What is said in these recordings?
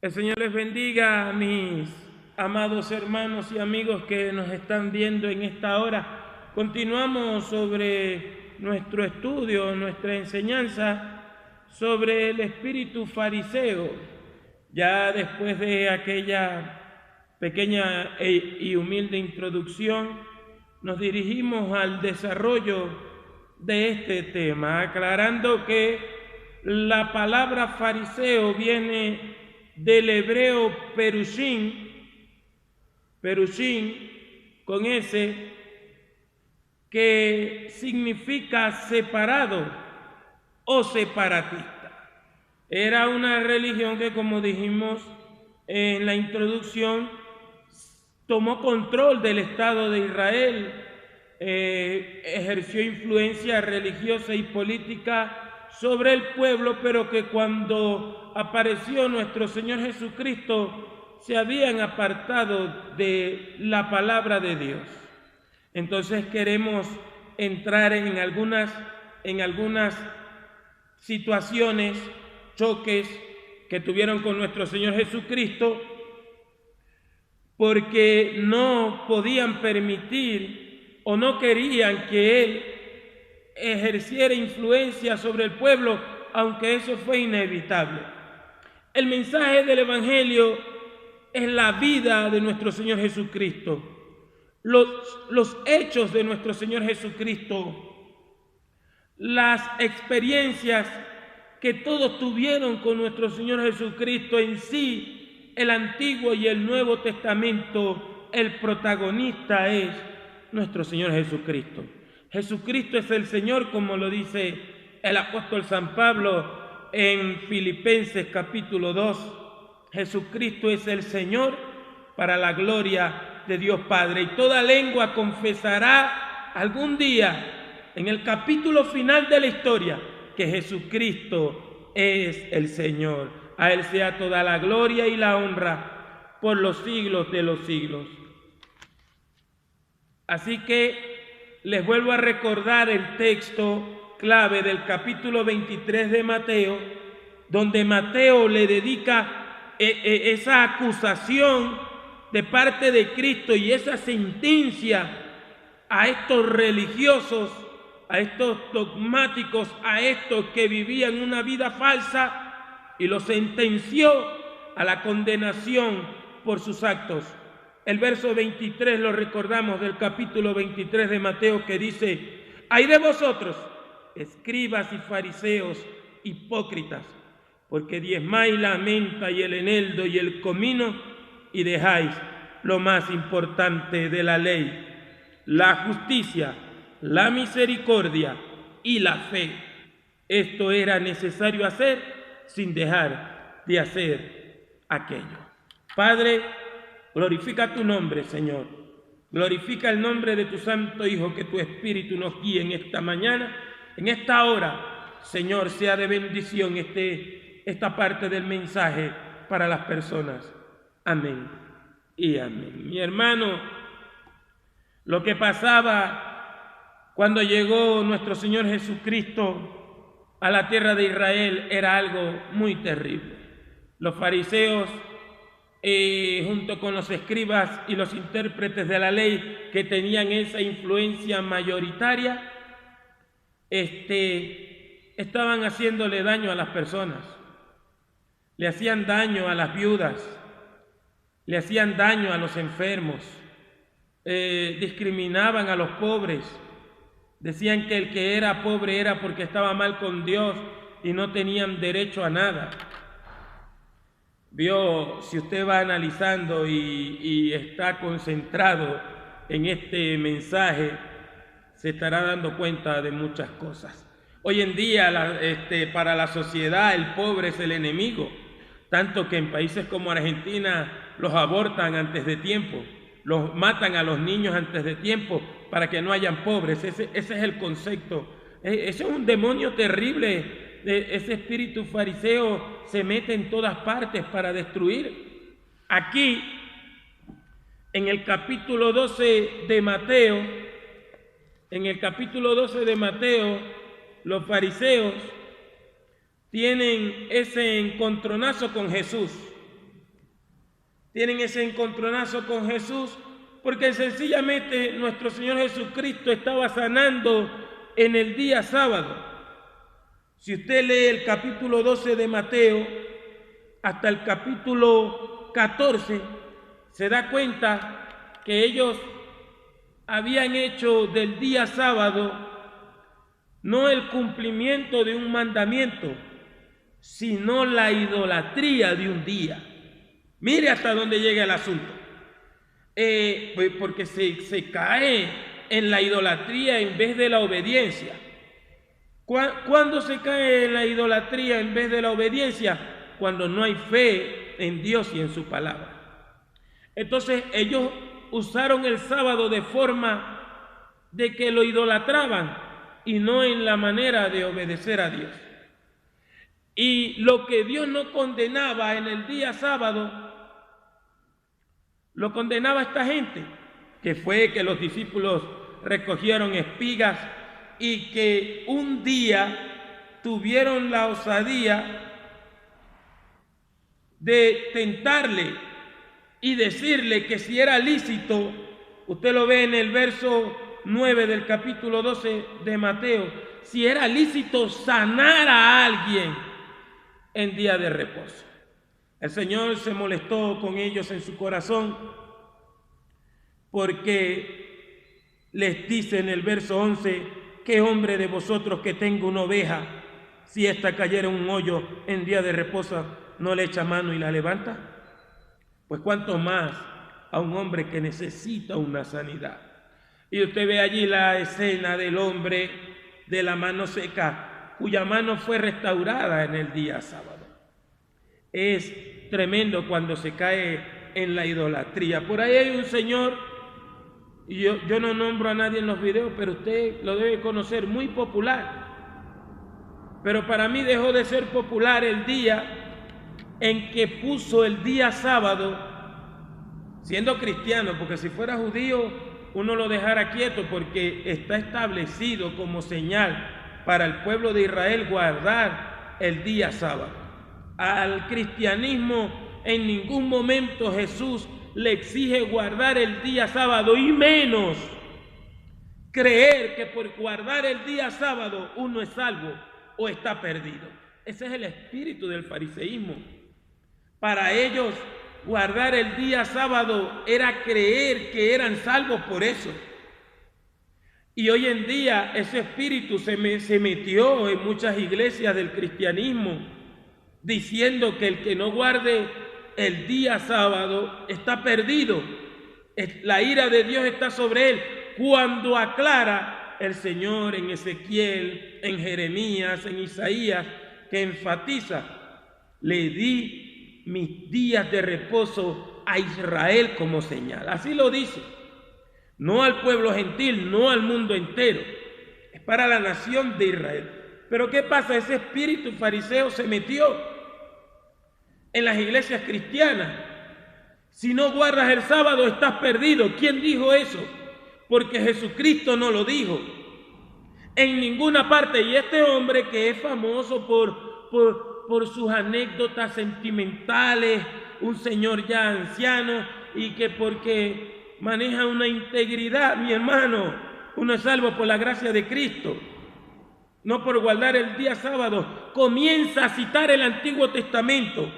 El Señor les bendiga a mis amados hermanos y amigos que nos están viendo en esta hora. Continuamos sobre nuestro estudio, nuestra enseñanza sobre el espíritu fariseo. Ya después de aquella pequeña y humilde introducción, nos dirigimos al desarrollo de este tema, aclarando que la palabra fariseo viene del hebreo perushín con S, que significa separado o separatista. Era una religión que, como dijimos en la introducción, tomó control del Estado de Israel, ejerció influencia religiosa y política sobre el pueblo, pero que cuando apareció nuestro Señor Jesucristo se habían apartado de la palabra de Dios. Entonces queremos entrar en algunas situaciones, choques que tuvieron con nuestro Señor Jesucristo, porque no podían permitir o no querían que Él ejerciera influencia sobre el pueblo, aunque eso fue inevitable. El mensaje del Evangelio es la vida de nuestro Señor Jesucristo, los hechos de nuestro Señor Jesucristo, las experiencias que todos tuvieron con nuestro Señor Jesucristo. En sí, el Antiguo y el Nuevo Testamento, el protagonista es nuestro Señor Jesucristo. Jesucristo es el Señor, como lo dice el apóstol San Pablo en Filipenses capítulo 2. Jesucristo es el Señor para la gloria de Dios Padre. Y toda lengua confesará algún día, en el capítulo final de la historia, que Jesucristo es el Señor. A Él sea toda la gloria y la honra por los siglos de los siglos. Así que les vuelvo a recordar el texto clave del capítulo 23 de Mateo, donde Mateo le dedica esa acusación de parte de Cristo y esa sentencia a estos religiosos, a estos dogmáticos, a estos que vivían una vida falsa, y los sentenció a la condenación por sus actos. El verso 23 lo recordamos del capítulo 23 de Mateo, que dice: «Ay de vosotros, escribas y fariseos hipócritas, porque diezmáis la menta y el eneldo y el comino, y dejáis lo más importante de la ley, la justicia, la misericordia y la fe». Esto era necesario hacer sin dejar de hacer aquello. Padre, glorifica tu nombre, Señor. Glorifica el nombre de tu Santo Hijo, que tu Espíritu nos guíe en esta mañana, en esta hora. Señor, sea de bendición esta parte del mensaje para las personas. Amén y amén. Mi hermano, lo que pasaba cuando llegó nuestro Señor Jesucristo a la tierra de Israel era algo muy terrible. Los fariseos, junto con los escribas y los intérpretes de la ley, que tenían esa influencia mayoritaria, estaban haciéndole daño a las personas. Le hacían daño a las viudas, le hacían daño a los enfermos, discriminaban a los pobres. Decían que el que era pobre era porque estaba mal con Dios y no tenían derecho a nada. Si usted va analizando y está concentrado en este mensaje, se estará dando cuenta de muchas cosas. Hoy en día, para la sociedad, el pobre es el enemigo, tanto que en países como Argentina los abortan antes de tiempo, los matan a los niños antes de tiempo para que no hayan pobres. Ese es el concepto. Ese es un demonio terrible. Ese espíritu fariseo se mete en todas partes para destruir. Aquí, en el capítulo 12 de Mateo, los fariseos tienen ese encontronazo con Jesús. tienen ese encontronazo con Jesús, porque sencillamente nuestro Señor Jesucristo estaba sanando en el día sábado. Si usted lee el capítulo 12 de Mateo hasta el capítulo 14, se da cuenta que ellos habían hecho del día sábado no el cumplimiento de un mandamiento, sino la idolatría de un día. Mire hasta dónde llega el asunto. Porque se cae en la idolatría en vez de la obediencia. ¿Cuándo se cae en la idolatría en vez de la obediencia? Cuando no hay fe en Dios y en su palabra. Entonces ellos usaron el sábado de forma de que lo idolatraban y no en la manera de obedecer a Dios. Y lo que Dios no condenaba en el día sábado, lo condenaba a esta gente, que fue que los discípulos recogieron espigas y que un día tuvieron la osadía de tentarle y decirle que si era lícito, usted lo ve en el verso 9 del capítulo 12 de Mateo, si era lícito sanar a alguien en día de reposo. El Señor se molestó con ellos en su corazón porque les dice en el verso 11, ¿qué hombre de vosotros que tenga una oveja, si ésta cayera en un hoyo en día de reposo, no le echa mano y la levanta? Pues cuánto más a un hombre que necesita una sanidad. Y usted ve allí la escena del hombre de la mano seca, cuya mano fue restaurada en el día sábado. Es tremendo cuando se cae en la idolatría. Por ahí hay un señor, y yo no nombro a nadie en los videos, pero usted lo debe conocer, muy popular. Pero para mí dejó de ser popular el día en que puso el día sábado, siendo cristiano, porque si fuera judío uno lo dejara quieto, porque está establecido como señal para el pueblo de Israel guardar el día sábado. Al cristianismo en ningún momento Jesús le exige guardar el día sábado, y menos creer que por guardar el día sábado uno es salvo o está perdido. Ese es el espíritu del fariseísmo. Para ellos guardar el día sábado era creer que eran salvos por eso. Y hoy en día ese espíritu se metió en muchas iglesias del cristianismo, diciendo que el que no guarde el día sábado está perdido. La ira de Dios está sobre él, cuando aclara el Señor en Ezequiel, en Jeremías, en Isaías, que enfatiza: le di mis días de reposo a Israel como señal. Así lo dice, no al pueblo gentil, no al mundo entero, es para la nación de Israel. Pero ¿qué pasa? Ese espíritu fariseo se metió en las iglesias cristianas. Si no guardas el sábado estás perdido. ¿Quién dijo eso? Porque Jesucristo no lo dijo en ninguna parte. Y este hombre, que es famoso por sus anécdotas sentimentales, un señor ya anciano, y que porque maneja una integridad, mi hermano, uno es salvo por la gracia de Cristo, no por guardar el día sábado, comienza a citar el Antiguo Testamento,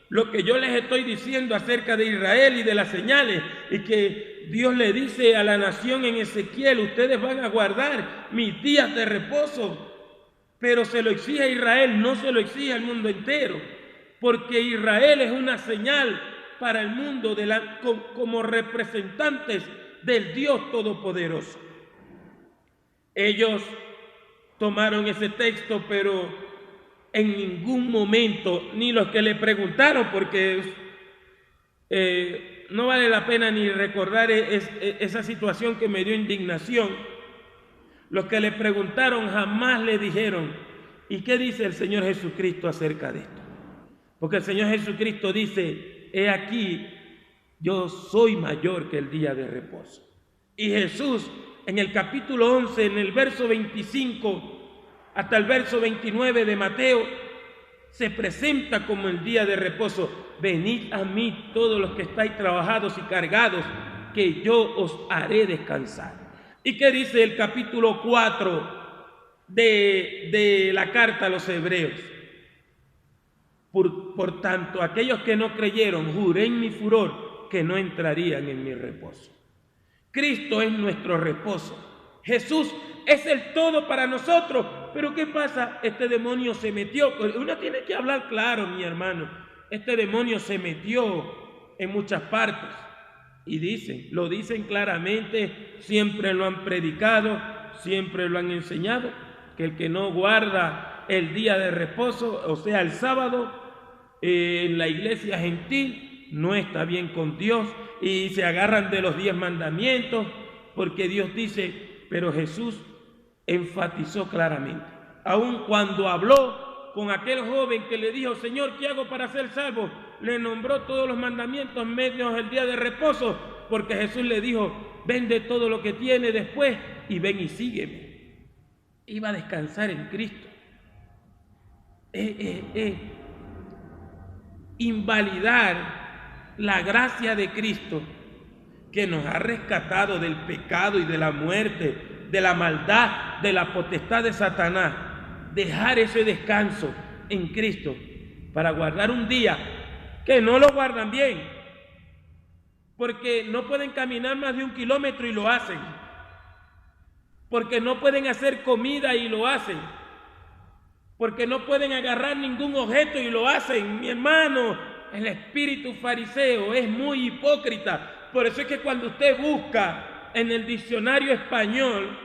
lo que yo les estoy diciendo acerca de Israel y de las señales, y que Dios le dice a la nación en Ezequiel: ustedes van a guardar mis días de reposo. Pero se lo exige a Israel, no se lo exige al mundo entero, porque Israel es una señal para el mundo como representantes del Dios Todopoderoso. Ellos tomaron ese texto, pero en ningún momento, ni los que le preguntaron, porque no vale la pena ni recordar esa situación que me dio indignación. Los que le preguntaron jamás le dijeron: ¿y qué dice el Señor Jesucristo acerca de esto? Porque el Señor Jesucristo dice: he aquí, yo soy mayor que el día de reposo. Y Jesús, en el capítulo 11, en el verso 25 hasta el verso 29 de Mateo, se presenta como el día de reposo. venid a mí todos los que estáis trabajados y cargados, que yo os haré descansar. ¿Y qué dice el capítulo 4 de la carta a los Hebreos? Por tanto, aquellos que no creyeron, juré en mi furor que no entrarían en mi reposo. Cristo es nuestro reposo. Jesús es el todo para nosotros. Pero ¿qué pasa? Este demonio se metió. Uno tiene que hablar claro, mi hermano. Este demonio se metió en muchas partes. Y lo dicen claramente, siempre lo han predicado, siempre lo han enseñado, que el que no guarda el día de reposo, o sea, el sábado, en la iglesia gentil, no está bien con Dios, y se agarran de los 10 mandamientos, porque Dios dice, pero Jesús enfatizó claramente, aun cuando habló con aquel joven que le dijo, Señor, ¿qué hago para ser salvo? Le nombró todos los mandamientos menos el día de reposo, porque Jesús le dijo, vende todo lo que tiene después y ven y sígueme. Iba a descansar en Cristo. Invalidar la gracia de Cristo, que nos ha rescatado del pecado y de la muerte, de la maldad, de la potestad de Satanás, dejar ese descanso en Cristo para guardar un día que no lo guardan bien, porque no pueden caminar más de 1 kilómetro y lo hacen, porque no pueden hacer comida y lo hacen, porque no pueden agarrar ningún objeto y lo hacen. Mi hermano, el espíritu fariseo es muy hipócrita. Por eso es que cuando usted busca en el diccionario español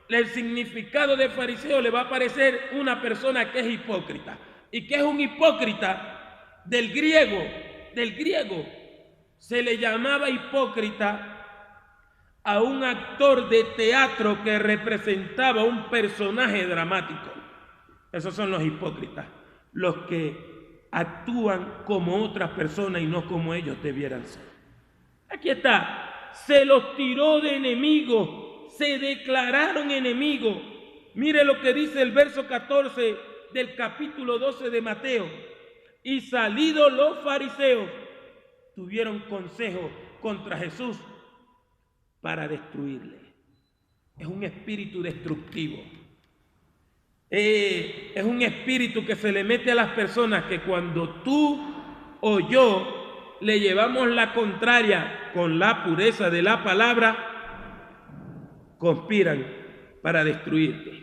el significado de fariseo, le va a aparecer una persona que es hipócrita. ¿Y qué es un hipócrita? Del griego, se le llamaba hipócrita a un actor de teatro que representaba un personaje dramático. Esos son los hipócritas, los que actúan como otras personas y no como ellos debieran ser. Aquí está, se los tiró de enemigos, se declararon enemigos. Mire lo que dice el verso 14 del capítulo 12 de Mateo. Y salidos los fariseos, tuvieron consejo contra Jesús para destruirle. Es un espíritu destructivo. Es un espíritu que se le mete a las personas, que cuando tú o yo le llevamos la contraria con la pureza de la palabra, conspiran para destruirte.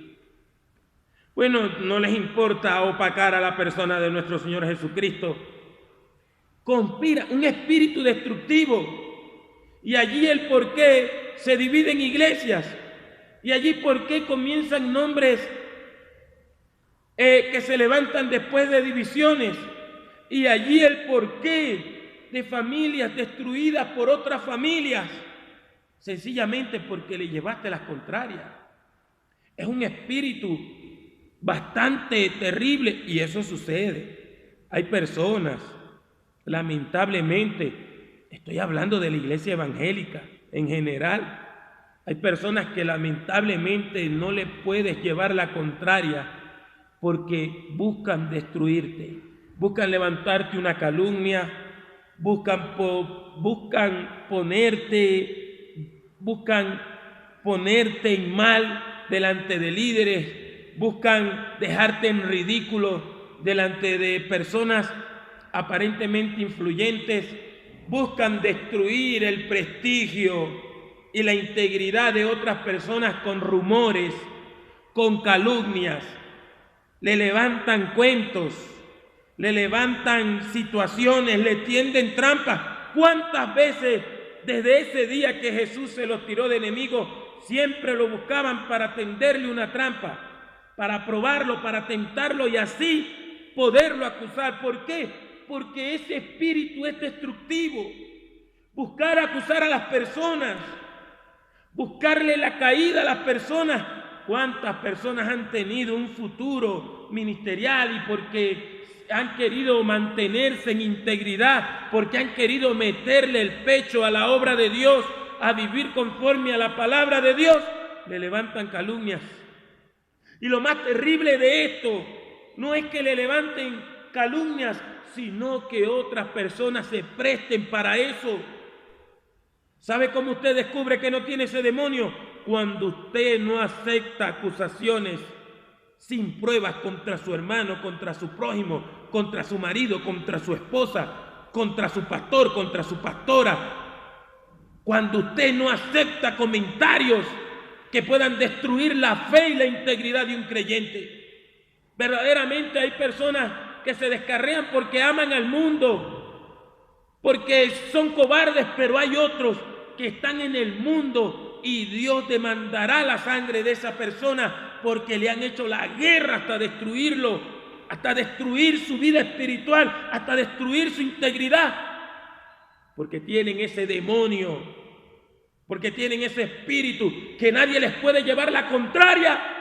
Bueno, no les importa opacar a la persona de nuestro Señor Jesucristo. Conspira, un espíritu destructivo. Y allí el por qué se dividen iglesias. Y allí por qué comienzan nombres que se levantan después de divisiones, y allí el porqué de familias destruidas por otras familias, sencillamente porque le llevaste las contrarias. Es un espíritu bastante terrible, y eso sucede. Hay personas, lamentablemente, estoy hablando de la iglesia evangélica en general, hay personas que lamentablemente no le puedes llevar la contraria, porque buscan destruirte, buscan levantarte una calumnia, buscan ponerte en mal delante de líderes, buscan dejarte en ridículo delante de personas aparentemente influyentes, buscan destruir el prestigio y la integridad de otras personas con rumores, con calumnias. Le levantan cuentos, le levantan situaciones, le tienden trampas. ¿Cuántas veces desde ese día que Jesús se los tiró de enemigo, siempre lo buscaban para tenderle una trampa, para probarlo, para tentarlo y así poderlo acusar? ¿Por qué? Porque ese espíritu es destructivo. Buscar acusar a las personas, buscarle la caída a las personas. ¿Cuántas personas han tenido un futuro ministerial y porque han querido mantenerse en integridad, porque han querido meterle el pecho a la obra de Dios, a vivir conforme a la palabra de Dios, le levantan calumnias? Y lo más terrible de esto no es que le levanten calumnias, sino que otras personas se presten para eso. ¿Sabe cómo usted descubre que no tiene ese demonio? Cuando usted no acepta acusaciones sin pruebas contra su hermano, contra su prójimo, contra su marido, contra su esposa, contra su pastor, contra su pastora. Cuando usted no acepta comentarios que puedan destruir la fe y la integridad de un creyente. Verdaderamente hay personas que se descarrían porque aman al mundo, porque son cobardes, pero hay otros que están en el mundo y Dios demandará la sangre de esa persona porque le han hecho la guerra hasta destruirlo, hasta destruir su vida espiritual, hasta destruir su integridad, porque tienen ese demonio, porque tienen ese espíritu que nadie les puede llevar la contraria,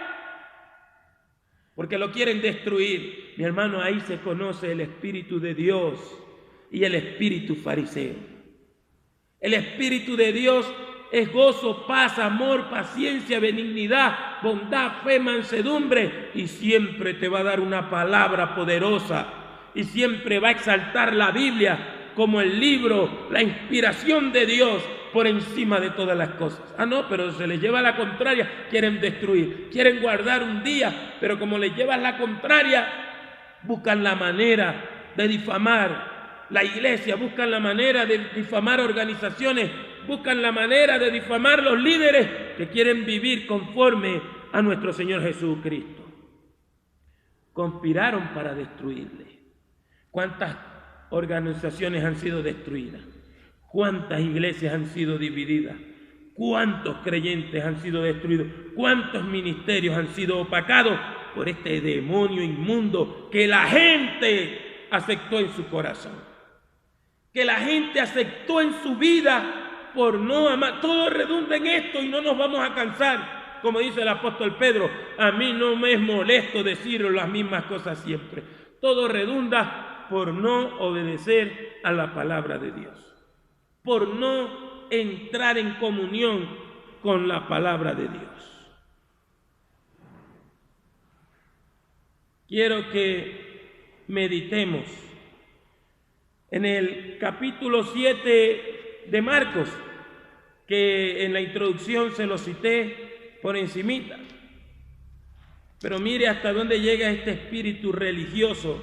porque lo quieren destruir. Mi hermano, ahí se conoce el espíritu de Dios y el espíritu fariseo. El espíritu de Dios es gozo, paz, amor, paciencia, benignidad, bondad, fe, mansedumbre, y siempre te va a dar una palabra poderosa y siempre va a exaltar la Biblia como el libro, la inspiración de Dios por encima de todas las cosas. No, pero se les lleva la contraria, quieren destruir, quieren guardar un día, pero como les llevas la contraria, buscan la manera de difamar la iglesia, buscan la manera de difamar organizaciones, buscan la manera de difamar los líderes que quieren vivir conforme a nuestro Señor Jesucristo. Conspiraron para destruirle. ¿Cuántas organizaciones han sido destruidas? ¿Cuántas iglesias han sido divididas? ¿Cuántos creyentes han sido destruidos? ¿Cuántos ministerios han sido opacados por este demonio inmundo que la gente aceptó en su corazón? Que la gente aceptó en su vida por no amar. Todo redunda en esto y no nos vamos a cansar. Como dice el apóstol Pedro, a mí no me es molesto decir las mismas cosas siempre. Todo redunda por no obedecer a la palabra de Dios, por no entrar en comunión con la palabra de Dios. Quiero que meditemos en el capítulo 7 de Marcos, que en la introducción se lo cité por encimita. Pero mire hasta dónde llega este espíritu religioso,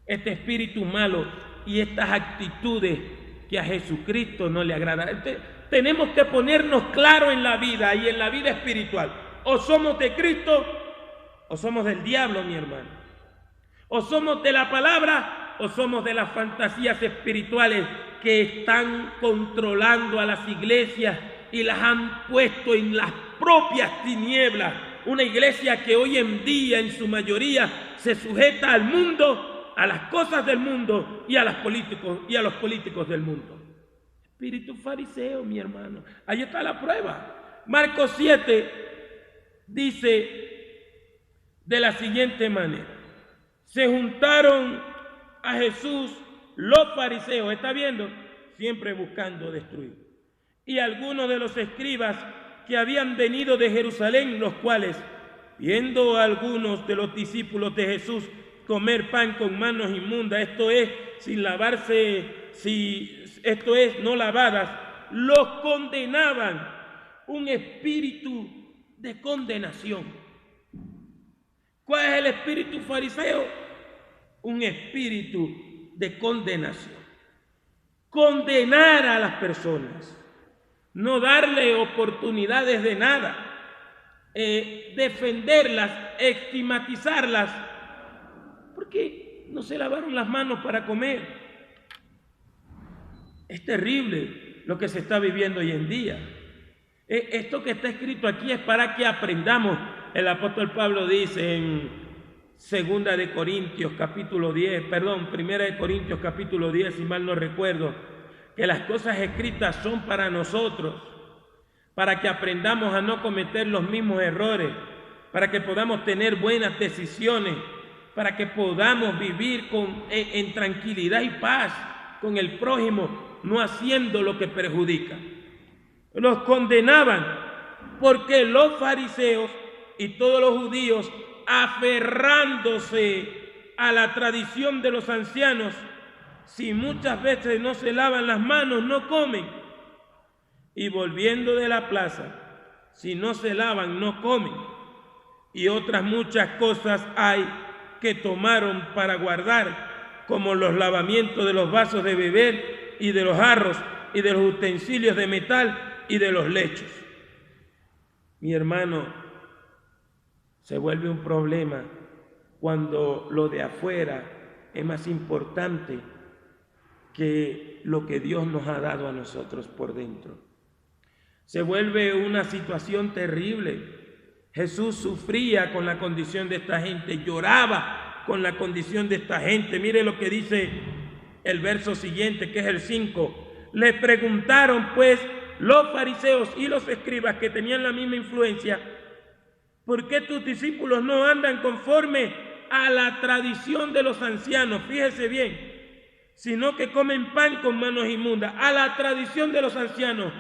este espíritu malo y estas actitudes que a Jesucristo no le agrada. Tenemos que ponernos claro en la vida y en la vida espiritual. O somos de Cristo o somos del diablo, mi hermano. O somos de la palabra o somos de las fantasías espirituales que están controlando a las iglesias y las han puesto en las propias tinieblas. Una iglesia que hoy en día en su mayoría se sujeta al mundo, a las cosas del mundo y a los políticos del mundo. Espíritu fariseo, mi hermano. Ahí está la prueba. Marcos 7 dice de la siguiente manera: se juntaron a Jesús los fariseos, ¿está viendo? Siempre buscando destruir. Y algunos de los escribas que habían venido de Jerusalén, los cuales, viendo a algunos de los discípulos de Jesús comer pan con manos inmundas, esto es, sin lavarse, esto es, no lavadas, los condenaban. Un espíritu de condenación. ¿Cuál es el espíritu fariseo? Un espíritu de condenación. Condenar a las personas, no darle oportunidades de nada, defenderlas, estigmatizarlas, porque no se lavaron las manos para comer. Es terrible lo que se está viviendo hoy en día. Esto que está escrito aquí es para que aprendamos. El apóstol Pablo dice en 1 de Corintios capítulo 10, si mal no recuerdo, que las cosas escritas son para nosotros, para que aprendamos a no cometer los mismos errores, para que podamos tener buenas decisiones, para que podamos vivir en tranquilidad y paz con el prójimo, no haciendo lo que perjudica. Los condenaban porque los fariseos y todos los judíos, aferrándose a la tradición de los ancianos, si muchas veces no se lavan las manos, no comen. Y volviendo de la plaza, si no se lavan, no comen. Y otras muchas cosas hay que tomaron para guardar, como los lavamientos de los vasos de beber y de los jarros y de los utensilios de metal y de los lechos. Mi hermano, se vuelve un problema cuando lo de afuera es más importante que lo que Dios nos ha dado a nosotros por dentro. Se vuelve una situación terrible. Jesús sufría con la condición de esta gente, lloraba con la condición de esta gente. Mire lo que dice el verso siguiente, que es el 5. Le preguntaron pues los fariseos y los escribas, que tenían la misma influencia, ¿por qué tus discípulos no andan conforme a la tradición de los ancianos? Fíjese bien, sino que comen pan con manos inmundas. A la tradición de los ancianos.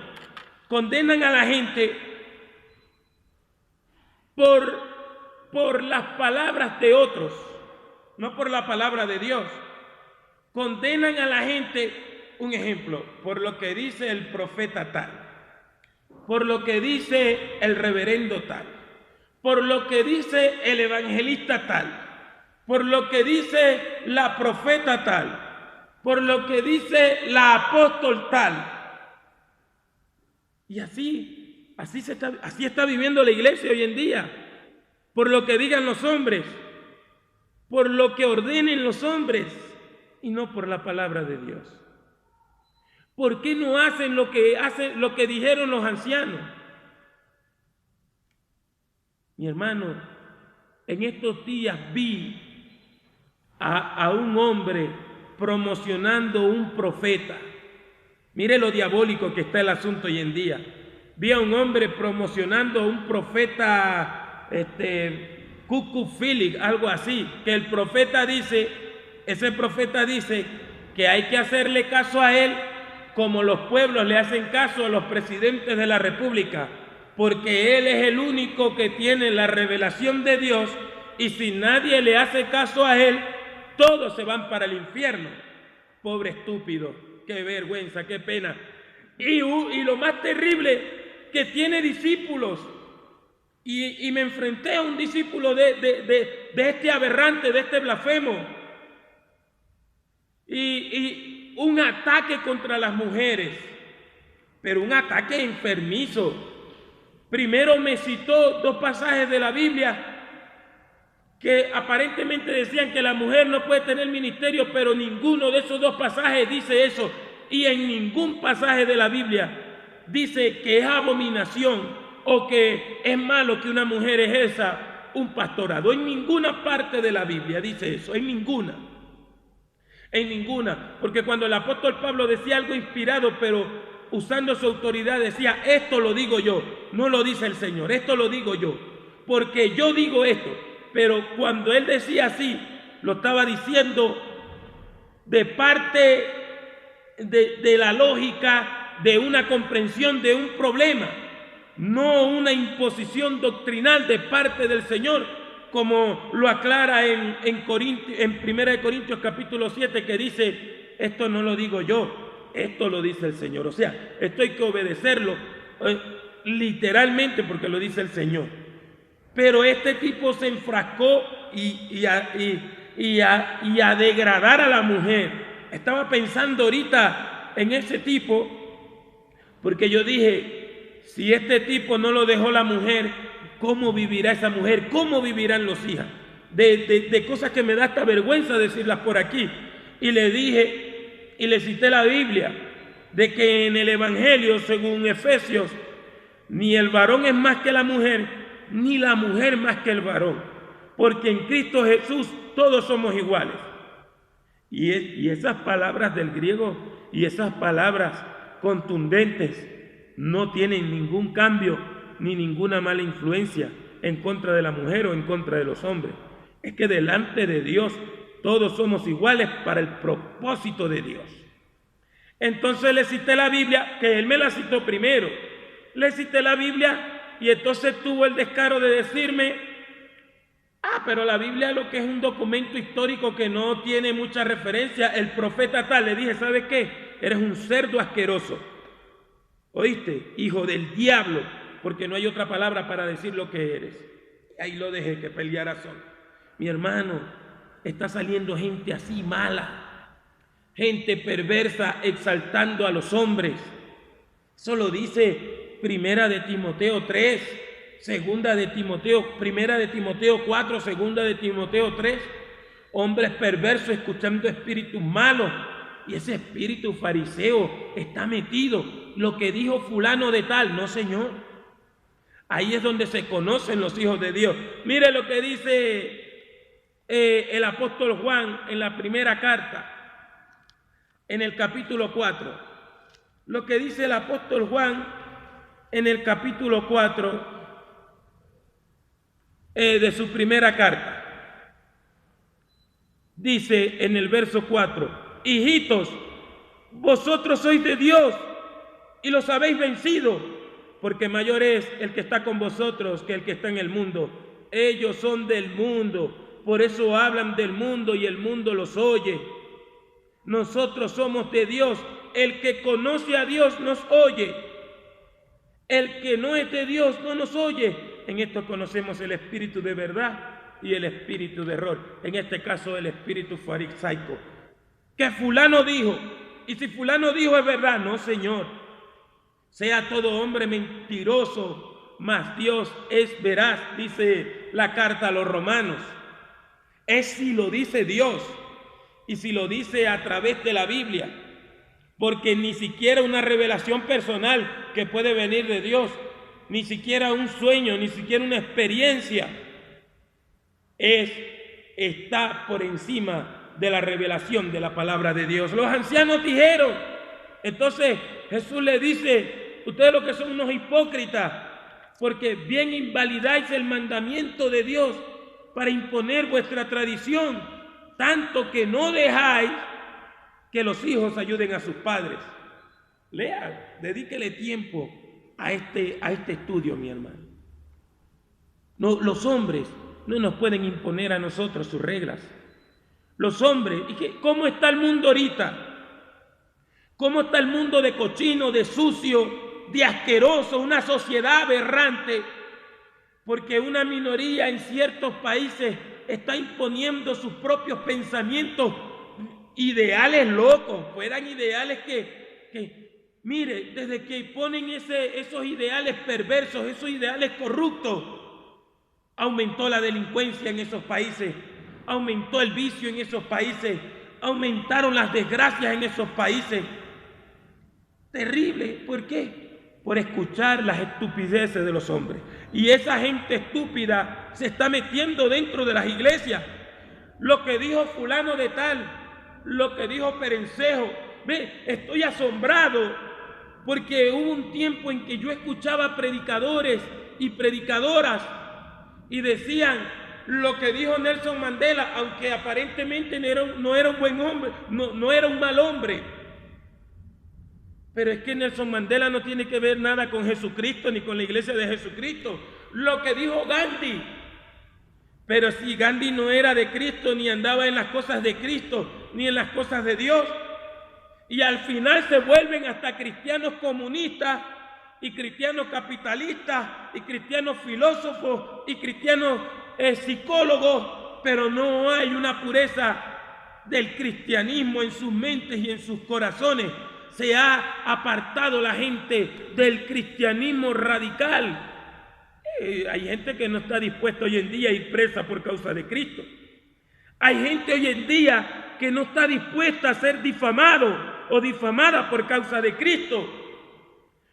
Condenan a la gente por las palabras de otros, no por la palabra de Dios. Condenan a la gente, un ejemplo, por lo que dice el profeta tal, por lo que dice el reverendo tal, por lo que dice el evangelista tal, por lo que dice la profeta tal, por lo que dice la apóstol tal. Y así está viviendo la iglesia hoy en día, por lo que digan los hombres, por lo que ordenen los hombres, y no por la palabra de Dios. ¿Por qué no hacen lo que dijeron los ancianos? Mi hermano, en estos días vi a un hombre promocionando un profeta. Mire lo diabólico que está el asunto hoy en día. Vi a un hombre promocionando a un profeta, Cucu Philip, algo así, que el profeta dice, ese profeta dice que hay que hacerle caso a él como los pueblos le hacen caso a los presidentes de la república, porque él es el único que tiene la revelación de Dios, y si nadie le hace caso a él, todos se van para el infierno. Pobre estúpido, qué vergüenza, qué pena. Y lo más terrible, que tiene discípulos. Y me enfrenté a un discípulo de este aberrante, de este blasfemo. Y un ataque contra las mujeres, pero un ataque enfermizo. Primero me citó 2 pasajes de la Biblia que aparentemente decían que la mujer no puede tener ministerio, pero ninguno de esos 2 pasajes dice eso. Y en ningún pasaje de la Biblia dice que es abominación o que es malo que una mujer ejerza un pastorado. En ninguna parte de la Biblia dice eso, en ninguna. En ninguna, porque cuando el apóstol Pablo decía algo inspirado, pero usando su autoridad decía, esto lo digo yo, no lo dice el Señor, esto lo digo yo, porque yo digo esto. Pero cuando él decía así, lo estaba diciendo de parte de la lógica, de una comprensión de un problema, no una imposición doctrinal de parte del Señor, como lo aclara en 1 Corintios capítulo 7, que dice, esto no lo digo yo, esto lo dice el Señor. O sea, esto hay que obedecerlo literalmente porque lo dice el Señor. Pero este tipo se enfrascó y a degradar a la mujer. Estaba pensando ahorita en ese tipo, porque yo dije, si este tipo no lo dejó la mujer, ¿cómo vivirá esa mujer? ¿Cómo vivirán los hijos? De cosas que me da hasta vergüenza decirlas por aquí. Y le dije, y le cité la Biblia, de que en el Evangelio, según Efesios, ni el varón es más que la mujer, ni la mujer más que el varón, porque en Cristo Jesús todos somos iguales. Y esas palabras del griego y esas palabras contundentes no tienen ningún cambio ni ninguna mala influencia en contra de la mujer o en contra de los hombres. Es que delante de Dios todos somos iguales para el propósito de Dios. Entonces le cité la Biblia, que él me la citó primero. Le cité la Biblia y entonces tuvo el descaro de decirme, Pero la Biblia lo que es un documento histórico que no tiene mucha referencia. El profeta tal, le dije, ¿sabes qué? Eres un cerdo asqueroso. ¿Oíste? Hijo del diablo, porque no hay otra palabra para decir lo que eres. Ahí lo dejé, que peleara solo. Mi hermano, está saliendo gente así mala, gente perversa exaltando a los hombres. Eso lo dice Primera de Timoteo 3, Segunda de Timoteo, Primera de Timoteo 4, Segunda de Timoteo 3. Hombres perversos escuchando espíritus malos. Y ese espíritu fariseo está metido. Lo que dijo fulano de tal, no señor. Ahí es donde se conocen los hijos de Dios. Mire lo que dice el apóstol Juan en la primera carta, en el capítulo 4. Lo que dice el apóstol Juan en el capítulo 4 de su primera carta. Dice en el verso 4: hijitos, vosotros sois de Dios y los habéis vencido, porque mayor es el que está con vosotros que el que está en el mundo. Ellos son del mundo, por eso hablan del mundo y el mundo los oye. Nosotros somos de Dios. El que conoce a Dios nos oye. El que no es de Dios no nos oye. En esto conocemos el espíritu de verdad y el espíritu de error. En este caso el espíritu farisaico. Que fulano dijo, y si fulano dijo es verdad. No, señor. Sea todo hombre mentiroso, mas Dios es veraz, dice la carta a los romanos. Es si lo dice Dios y si lo dice a través de la Biblia, porque ni siquiera una revelación personal que puede venir de Dios, ni siquiera un sueño, ni siquiera una experiencia está por encima de la revelación de la palabra de Dios. Los ancianos dijeron, entonces Jesús le dice, ustedes lo que son unos hipócritas, porque bien invalidáis el mandamiento de Dios para imponer vuestra tradición, tanto que no dejáis que los hijos ayuden a sus padres. Lea, dedíquele tiempo a este estudio, mi hermano. No, los hombres no nos pueden imponer a nosotros sus reglas. Los hombres, ¿cómo está el mundo ahorita? ¿Cómo está el mundo de cochino, de sucio, de asqueroso? Una sociedad aberrante, porque una minoría en ciertos países está imponiendo sus propios pensamientos, ideales locos, fueran ideales que mire, desde que ponen esos ideales perversos, esos ideales corruptos, aumentó la delincuencia en esos países, aumentó el vicio en esos países, aumentaron las desgracias en esos países. Terrible. ¿Por qué? Por escuchar las estupideces de los hombres. Y esa gente estúpida se está metiendo dentro de las iglesias. Lo que dijo fulano de tal, lo que dijo Perencejo. Estoy asombrado porque hubo un tiempo en que yo escuchaba predicadores y predicadoras y decían lo que dijo Nelson Mandela, aunque aparentemente no era un buen hombre, no era un mal hombre. Pero es que Nelson Mandela no tiene que ver nada con Jesucristo ni con la iglesia de Jesucristo. Lo que dijo Gandhi. Pero si Gandhi no era de Cristo, ni andaba en las cosas de Cristo, ni en las cosas de Dios, y al final se vuelven hasta cristianos comunistas, y cristianos capitalistas, y cristianos filósofos, y cristianos psicólogos, pero no hay una pureza del cristianismo en sus mentes y en sus corazones. Se ha apartado la gente del cristianismo radical. Hay gente que no está dispuesta hoy en día a ir presa por causa de Cristo. Hay gente hoy en día que no está dispuesta a ser difamado o difamada por causa de Cristo.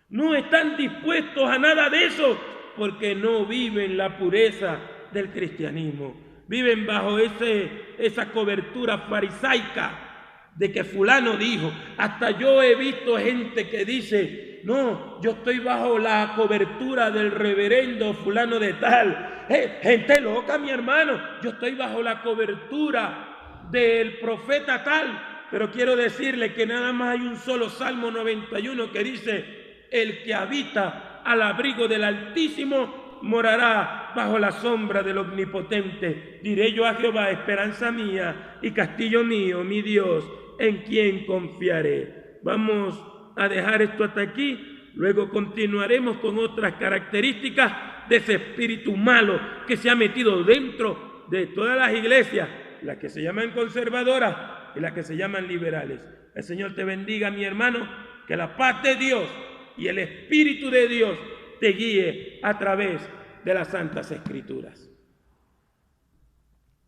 No están dispuestos a nada de eso porque no viven la pureza del cristianismo. Viven bajo esa cobertura farisaica de que fulano dijo. Hasta yo he visto gente que dice, no, yo estoy bajo la cobertura del reverendo fulano de tal. Gente loca, mi hermano. Yo estoy bajo la cobertura del profeta tal. Pero quiero decirle que nada más hay un solo Salmo 91 que dice, el que habita al abrigo del Altísimo morará bajo la sombra del Omnipotente. Diré yo a Jehová, esperanza mía y castillo mío, mi Dios, en quien confiaré. Vamos a dejar esto hasta aquí, luego continuaremos con otras características de ese espíritu malo que se ha metido dentro de todas las iglesias, las que se llaman conservadoras y las que se llaman liberales. El Señor te bendiga, mi hermano, que la paz de Dios y el Espíritu de Dios te guíe a través de las Santas Escrituras.